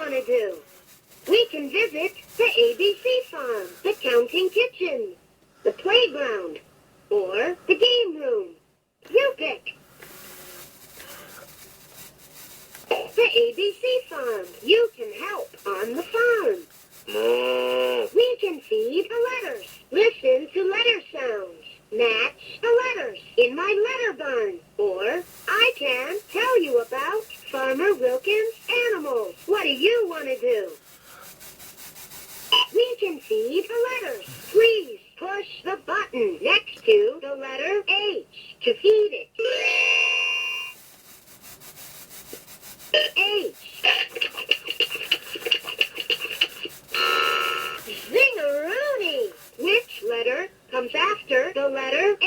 want to do? We can visit the ABC farm, the counting kitchen, the playground, or the game room. You pick. The ABC farm. You can help on the farm. We can feed the letters. Listen to letter sounds. Match the letters in my letter barn. Or I can tell you about Farmer Wilkins' animals. What do you want to do? We can feed the letters. Please push the button next to the letter H to feed it. H. Zingaroony! Which letter comes after the letter